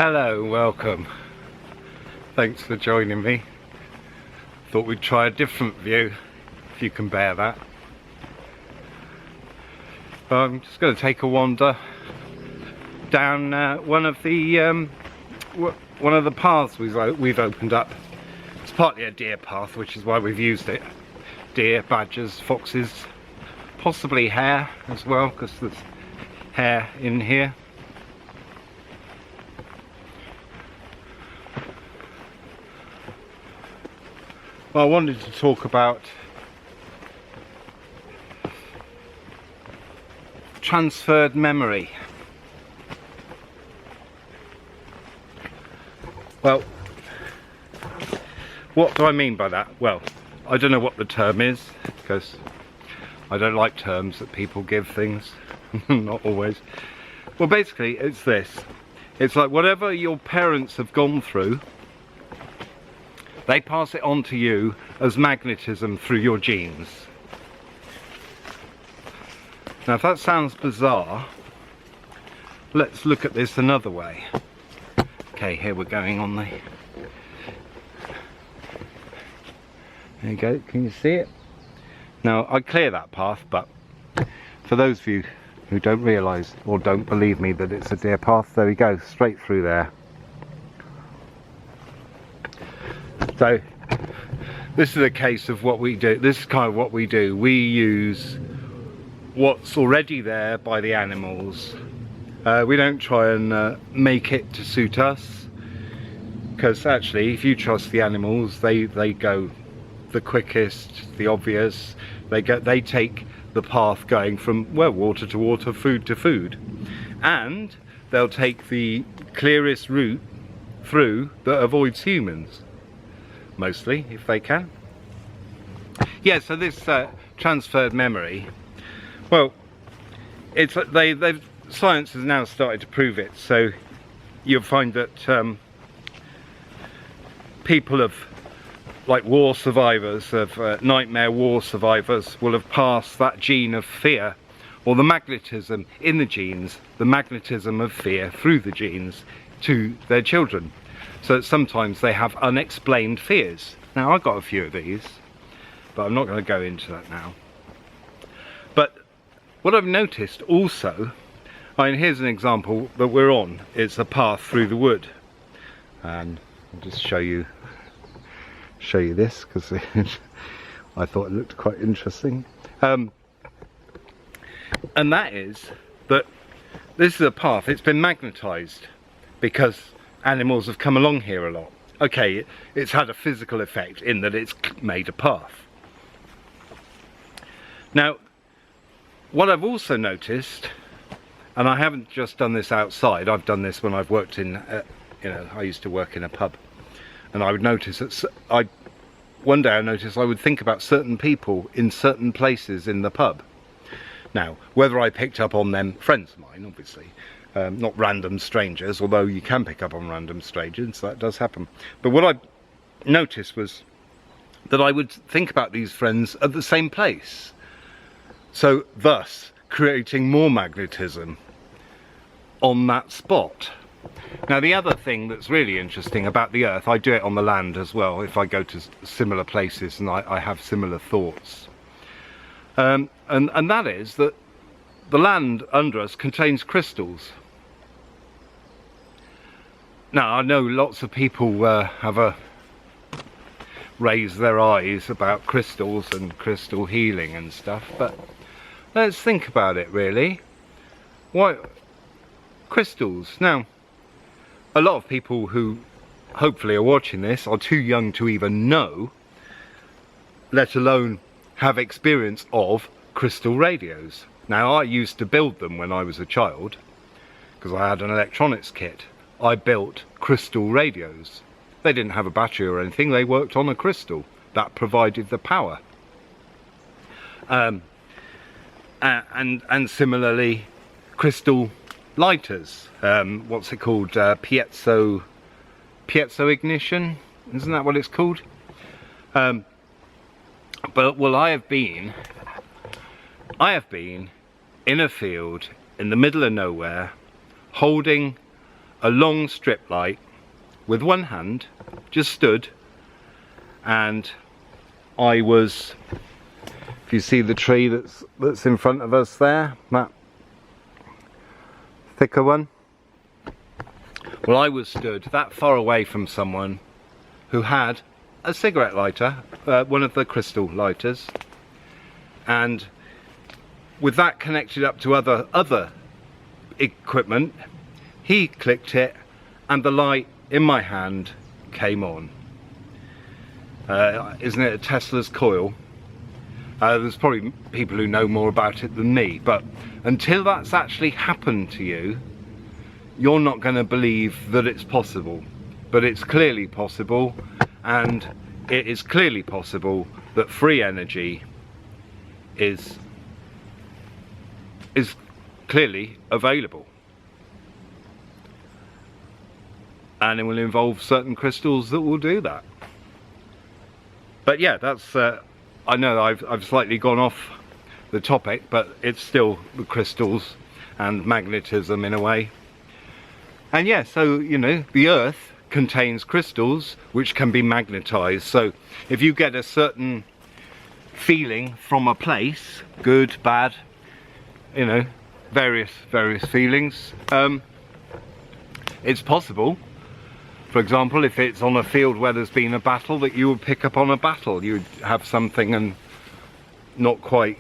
Hello, welcome. Thanks for joining me. Thought we'd try a different view, if you can bear that. I'm just going to take a wander down one of the paths we've opened up. It's partly a deer path, which is why we've used it. Deer, badgers, foxes, possibly hare as well, because there's hare in here. Well, I wanted to talk about transferred memory. Well, what do I mean by that? Well, I don't know what the term is, because I don't like terms that people give things. Not always. Well, basically it's this. It's like whatever your parents have gone through, they pass it on to you as magnetism through your genes. Now, if that sounds bizarre, let's look at this another way. Okay, here we're going on the... There you go, can you see it? Now, I clear that path, but for those of you who don't realise or don't believe me that it's a deer path, there we go, straight through there. So this is a case of what we do. This is kind of what we do. We use what's already there by the animals. We don't try and make it to suit us, because actually if you trust the animals, they go the quickest, the obvious. They take the path going from, well, water to water, food to food, and they'll take the clearest route through that avoids humans. Mostly, if they can. Yeah, so this transferred memory, well, it's science has now started to prove it. So you'll find that people of, like war survivors, of nightmare war survivors, will have passed that gene of fear, or the magnetism in the genes, the magnetism of fear through the genes to their children. So sometimes they have unexplained fears. Now, I've got a few of these, but I'm not going to go into that now. But what I've noticed also, I mean, here's an example that we're on. It's a path through the wood, and I'll just show you this, because I thought it looked quite interesting. And that is that this is a path. It's been magnetized because animals have come along here a lot. Okay, it's had a physical effect in that it's made a path. Now, what I've also noticed, and I haven't just done this outside, I've done this when I've worked in, I used to work in a pub, and I would notice that one day I noticed I would think about certain people in certain places in the pub. Now, whether I picked up on them, friends of mine, obviously, not random strangers, although you can pick up on random strangers, that does happen. But what I noticed was that I would think about these friends at the same place, so thus creating more magnetism on that spot. Now, the other thing that's really interesting about the earth, I do it on the land as well, if I go to similar places and I have similar thoughts, and that is that the land under us contains crystals. Now, I know lots of people raise their eyes about crystals and crystal healing and stuff, but let's think about it really. Why crystals? Now, a lot of people who hopefully are watching this are too young to even know, let alone have experience of crystal radios. Now, I used to build them when I was a child, because I had an electronics kit. I built crystal radios. They didn't have a battery or anything, they worked on a crystal that provided the power. And similarly, crystal lighters, what's it called, piezo ignition, isn't that what it's called? But well, I have been in a field in the middle of nowhere holding a long strip light with one hand, just stood, and I was, if you see the tree that's in front of us there, that thicker one, well, I was stood that far away from someone who had a cigarette lighter, one of the crystal lighters, and with that connected up to other equipment, he clicked it and the light in my hand came on. Isn't it a Tesla's Coil? There's probably people who know more about it than me, but until that's actually happened to you, you're not going to believe that it's possible. But it's clearly possible, and it is clearly possible that free energy is clearly available. And it will involve certain crystals that will do that. But yeah, that's I know I've slightly gone off the topic, but it's still the crystals and magnetism in a way. And yeah, so you know, the earth contains crystals which can be magnetized. So if you get a certain feeling from a place, good, bad, you know, various feelings, it's possible. For example, if it's on a field where there's been a battle, that you would pick up on a battle. You'd have something and not quite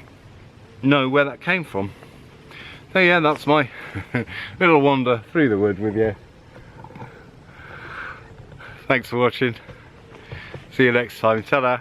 know where that came from. So yeah, that's my little wander through the wood with you. Thanks for watching. See you next time. Ta-da.